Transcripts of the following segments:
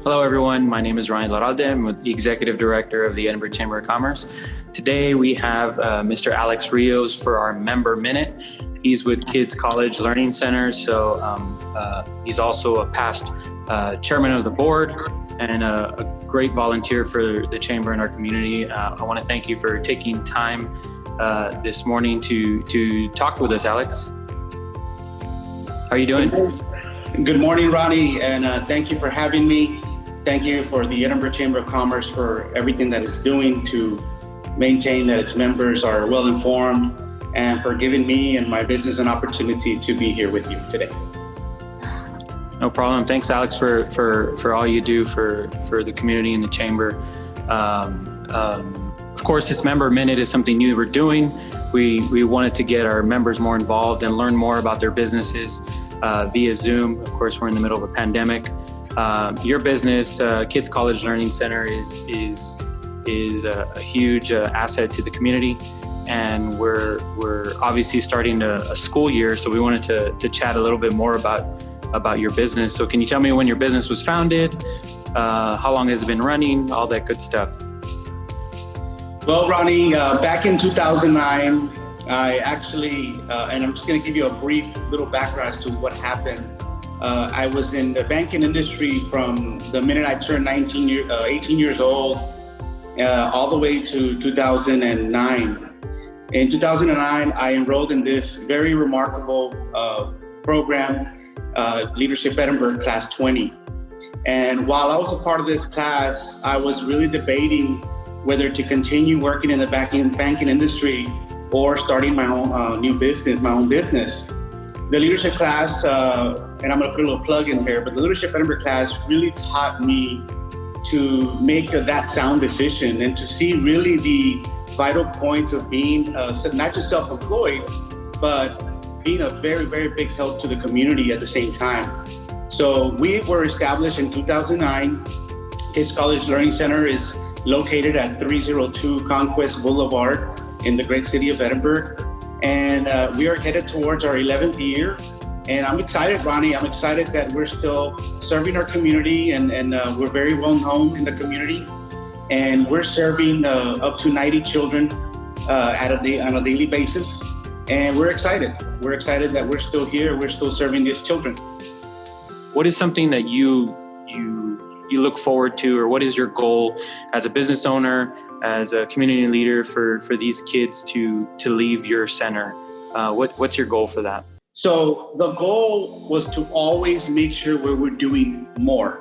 Hello, everyone. My name is Ryan Laralde. I'm the Executive Director of the Edinburgh Chamber of Commerce. Today, we have Mr. Alex Rios for our Member Minute. He's with Kids Kollege Learning Center, so he's also a past chairman of the board and a great volunteer for the Chamber and our community. I want to thank you for taking time this morning to talk with us, Alex. How are you doing? Good morning, Ronnie, and thank you for having me. Thank you for the Edinburgh Chamber of Commerce for everything that it's doing to maintain that its members are well informed, and for giving me and my business an opportunity to be here with you today. No problem. Thanks, Alex, for all you do for the community and the Chamber. Of course, this Member Minute is something new we're doing. We wanted to get our members more involved and learn more about their businesses via Zoom. Of course, we're in the middle of a pandemic. Your business, Kids Kollege Learning Center, is a huge asset to the community, and we're obviously starting a school year, so we wanted to chat a little bit more about your business. So can you tell me when your business was founded, how long has it been running, all that good stuff? Well, Ronnie, back in 2009, I actually, and I'm just going to give you a brief little background as to what happened. I was in the banking industry from the minute I turned 18 years old, all the way to 2009. In 2009, I enrolled in this very remarkable program, Leadership Edinburgh Class 20. And while I was a part of this class, I was really debating whether to continue working in the banking industry or starting my own business. The leadership class, and I'm going to put a little plug in here, but the Leadership Edinburgh class really taught me to make that sound decision and to see really the vital points of being not just self-employed, but being a very, very big help to the community at the same time. So we were established in 2009. Kids Kollege Learning Center is located at 302 Conquest Boulevard in the great city of Edinburgh. And we are headed towards our 11th year. And I'm excited, Ronnie. I'm excited that we're still serving our community, and we're very well known in the community. And we're serving up to 90 children on a daily basis. And we're excited. We're excited that we're still here. We're still serving these children. What is something that you look forward to, or what is your goal as a business owner, as a community leader for these kids to leave your center? What's your goal for that? So the goal was to always make sure we were doing more.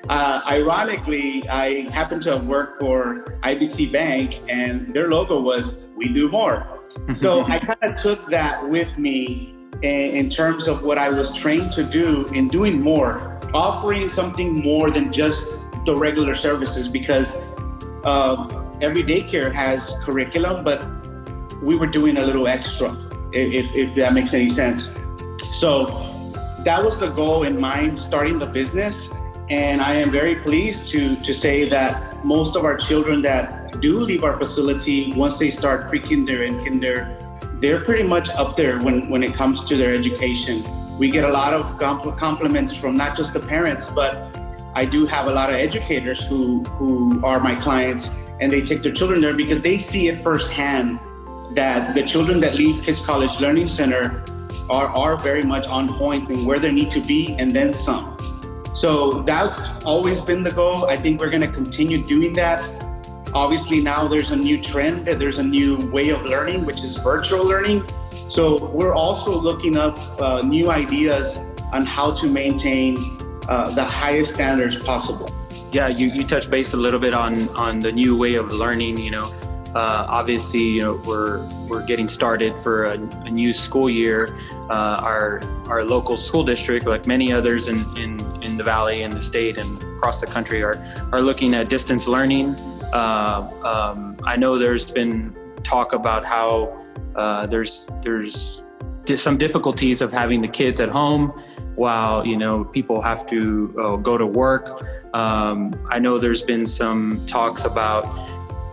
Ironically, I happened to have worked for IBC Bank, and their logo was "We Do More." So I kind of took that with me in terms of what I was trained to do in doing more, offering something more than just the regular services, because every daycare has curriculum, but we were doing a little extra, if that makes any sense. So that was the goal in mind, starting the business. And I am very pleased to say that most of our children that do leave our facility, once they start pre-kinder and kinder, they're pretty much up there when it comes to their education. We get a lot of compliments from not just the parents, but I do have a lot of educators who are my clients, and they take their children there because they see it firsthand that the children that leave Kids Kollege Learning Center are very much on point and where they need to be, and then some. So that's always been the goal. I think we're going to continue doing that. Obviously, now there's a new trend, there's a new way of learning, which is virtual learning. So we're also looking up new ideas on how to maintain the highest standards possible. Yeah, you touched base a little bit on the new way of learning. Obviously, we're getting started for a new school year. Our local school district, like many others in the valley and the state and across the country, are looking at distance learning. I know there's been talk about how there's some difficulties of having the kids at home while people have to go to work. I know there's been some talks about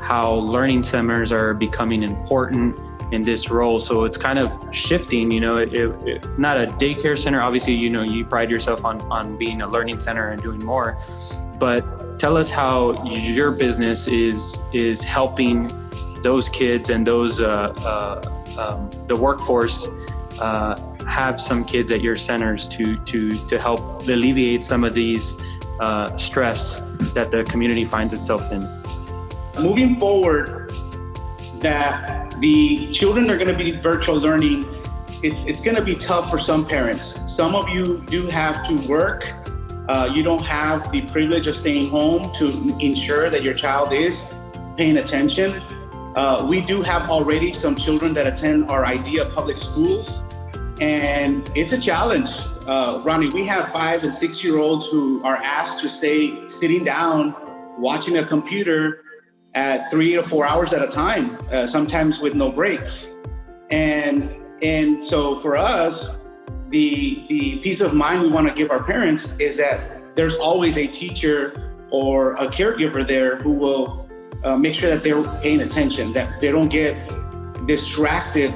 how learning centers are becoming important in this role. So it's kind of shifting, not a daycare center. Obviously, you pride yourself on being a learning center and doing more, but tell us how your business is helping those kids and those the workforce have some kids at your centers to help alleviate some of these stress that the community finds itself in. Moving forward, that the children are going to be virtual learning. It's going to be tough for some parents. Some of you do have to work. You don't have the privilege of staying home to ensure that your child is paying attention. We do have already some children that attend our IDEA public schools, and it's a challenge. Ronnie, we have 5 and 6-year-olds who are asked to stay sitting down, watching a computer at 3 to 4 hours at a time, sometimes with no breaks. And so for us, the peace of mind we want to give our parents is that there's always a teacher or a caregiver there who will make sure that they're paying attention, that they don't get distracted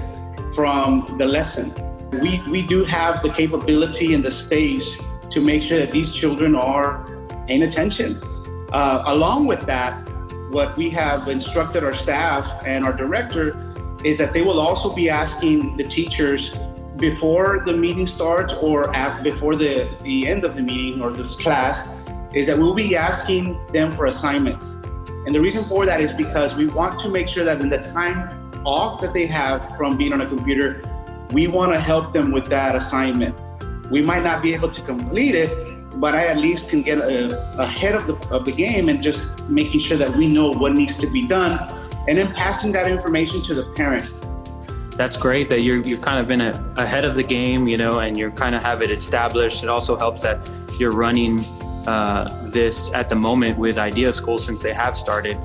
from the lesson. We do have the capability and the space to make sure that these children are paying attention. Along with that, what we have instructed our staff and our director is that they will also be asking the teachers before the meeting starts or before the end of the meeting or this class, is that we'll be asking them for assignments. And the reason for that is because we want to make sure that in the time off that they have from being on a computer, we want to help them with that assignment. We might not be able to complete it, but I at least can get ahead of the game and just making sure that we know what needs to be done and then passing that information to the parent. That's great that you've kind of been ahead of the game, and you kind of have it established. It also helps that you're running this at the moment with Idea School since they have started.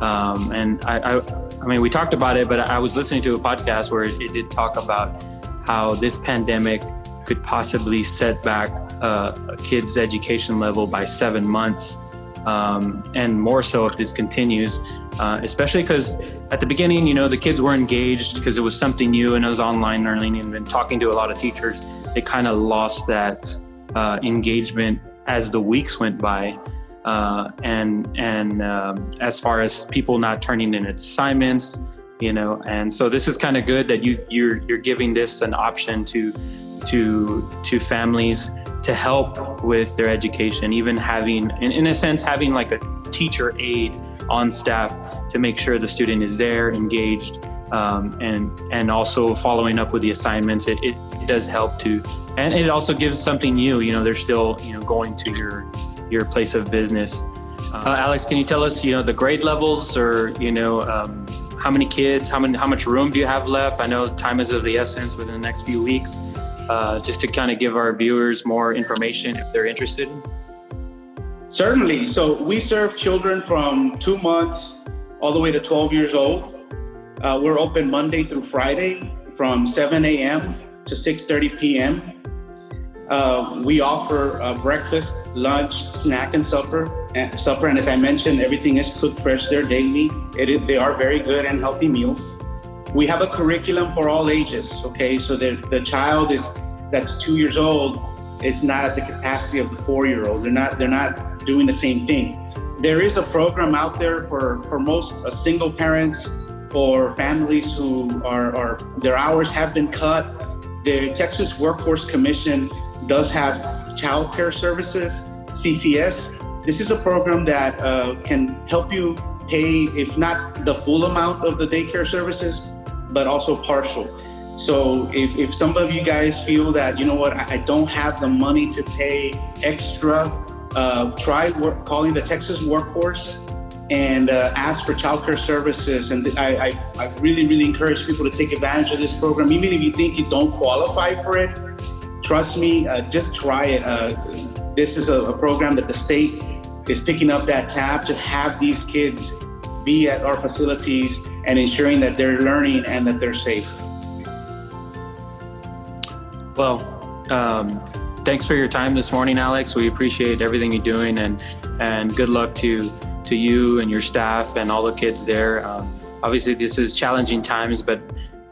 And I mean, we talked about it, but I was listening to a podcast where it did talk about how this pandemic could possibly set back a kid's education level by 7 months, and more so if this continues, especially because at the beginning, the kids were engaged because it was something new and it was online learning, and then talking to a lot of teachers, they kind of lost that engagement as the weeks went by. And as far as people not turning in assignments, and so this is kind of good that you're giving this an option to families to help with their education, even having, in a sense, having like a teacher aide on staff to make sure the student is there, engaged, and also following up with the assignments. It does help too, and it also gives something new. They're still going to your place of business. Alex, can you tell us, the grade levels, or how many kids, how much room do you have left? I know time is of the essence within the next few weeks, just to kind of give our viewers more information if they're interested. Certainly. So we serve children from 2 months all the way to 12 years old. We're open Monday through Friday from 7 a.m. to 6:30 p.m. We offer breakfast, lunch, snack, and supper. And as I mentioned, everything is cooked fresh there daily. They are very good and healthy meals. We have a curriculum for all ages. Okay, so the child that's 2 years old is not at the capacity of the 4-year-old. They're not doing the same thing. There is a program out there for most single parents or families who are their hours have been cut. The Texas Workforce Commission does have child care services, CCS. This is a program that can help you pay, if not the full amount of the daycare services, but also partial. So if some of you guys feel that, I don't have the money to pay extra, try calling the Texas Workforce and ask for childcare services. And I really, really encourage people to take advantage of this program. Even if you think you don't qualify for it, trust me, just try it. This is a program that the state is picking up that tab to have these kids be at our facilities and ensuring that they're learning and that they're safe. Well, thanks for your time this morning, Alex. We appreciate everything you're doing, and good luck to you and your staff and all the kids there. Obviously, this is challenging times, but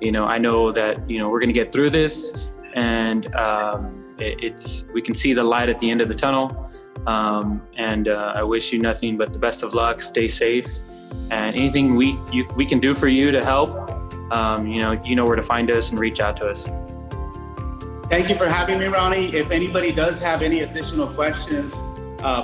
I know that, we're going to get through this, and we can see the light at the end of the tunnel. And I wish you nothing but the best of luck. Stay safe, and anything we can do for you to help, you know where to find us and reach out to us. Thank you for having me, Ronnie. If anybody does have any additional questions,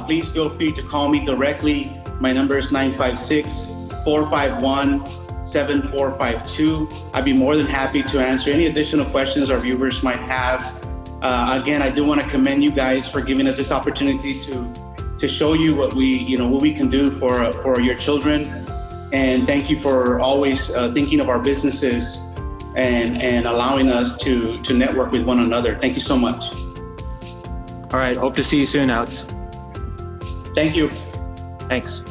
please feel free to call me directly. My number is 956-451-7452. I'd be more than happy to answer any additional questions our viewers might have. Again, I do want to commend you guys for giving us this opportunity to show you what we can do for your children. And thank you for always thinking of our businesses and allowing us to network with one another. Thank you so much. All right. Hope to see you soon, Alex. Thank you. Thanks.